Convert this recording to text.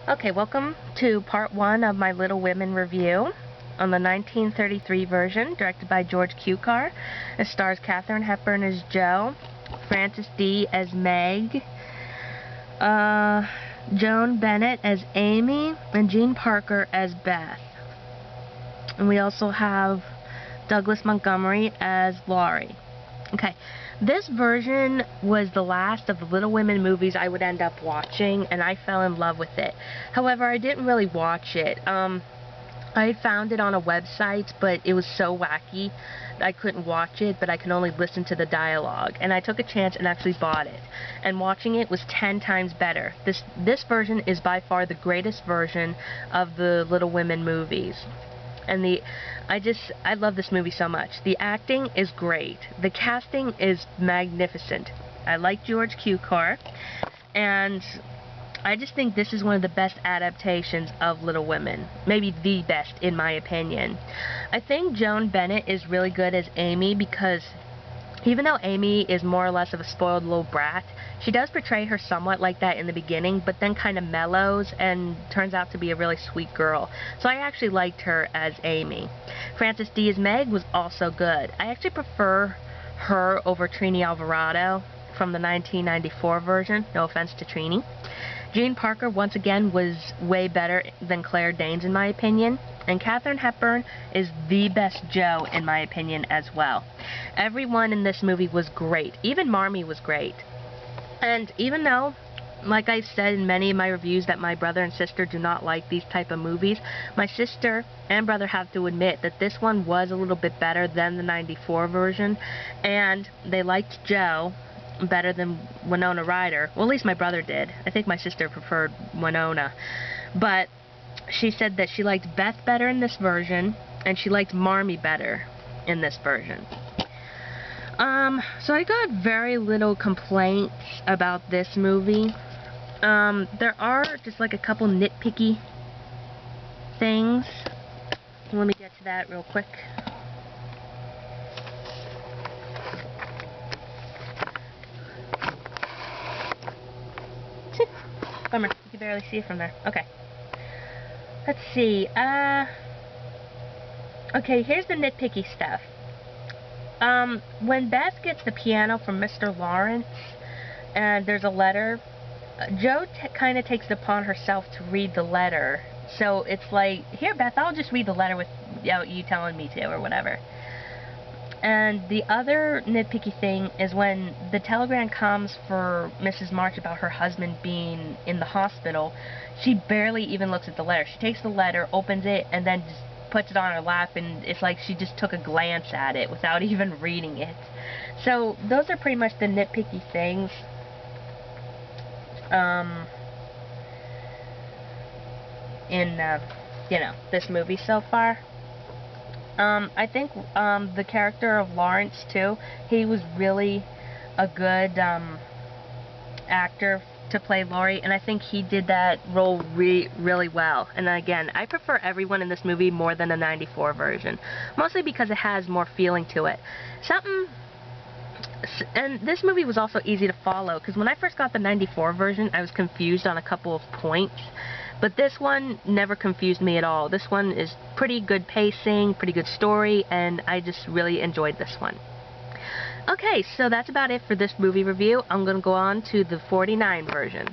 Okay, welcome to part 1 of my Little Women review on the 1933 version, directed by George Cukor. It stars Katharine Hepburn as Jo, Frances Dee as Meg, Joan Bennett as Amy, and Jean Parker as Beth. And we also have Douglas Montgomery as Laurie. Okay, this version was the last of the Little Women movies I would end up watching, and I fell in love with it. However, I didn't really watch it. I found it on a website, but it was so wacky I couldn't watch it, but I could only listen to the dialogue. And I took a chance and actually bought it. And watching it was 10 times better. This version is by far the greatest version of the Little Women movies. And I love this movie so much. The acting is great. The casting is magnificent. I like George Cukor, and I just think this is one of the best adaptations of Little Women. Maybe the best, in my opinion. I think Joan Bennett is really good as Amy because even though Amy is more or less of a spoiled little brat, she does portray her somewhat like that in the beginning, but then kind of mellows and turns out to be a really sweet girl. So I actually liked her as Amy. Frances Dee as Meg was also good. I actually prefer her over Trini Alvarado from the 1994 version. No offense to Trini. Jean Parker, once again, was way better than Claire Danes, in my opinion. And Katharine Hepburn is the best Jo, in my opinion, as well. Everyone in this movie was great. Even Marmee was great. And even though, like I said in many of my reviews, that my brother and sister do not like these type of movies, my sister and brother have to admit that this one was a little bit better than the 94 version. And they liked Jo better than Winona Ryder. Well, at least my brother did. I think my sister preferred Winona. But she said that she liked Beth better in this version, and she liked Marmee better in this version. So I got very little complaints about this movie. There are just like a couple nitpicky things. Let me get to that real quick. Bummer, you can barely see it from there. Okay. Let's see, okay, here's the nitpicky stuff. When Beth gets the piano from Mr. Lawrence, and there's a letter, Jo kind of takes it upon herself to read the letter. So it's like, here Beth, I'll just read the letter without you telling me to, or whatever. And the other nitpicky thing is when the telegram comes for Mrs. March about her husband being in the hospital, she barely even looks at the letter. She takes the letter, opens it, and then just puts it on her lap, and it's like she just took a glance at it without even reading it. So those are pretty much the nitpicky things. In this movie so far. I think the character of Lawrence too, he was really a good actor to play Laurie, and I think he did that role really well. And again, I prefer everyone in this movie more than the 94 version, mostly because it has more feeling to it. And this movie was also easy to follow, because when I first got the 94 version, I was confused on a couple of points. But this one never confused me at all. This one is pretty good pacing, pretty good story, and I just really enjoyed this one. Okay, so that's about it for this movie review. I'm going to go on to the 49 version.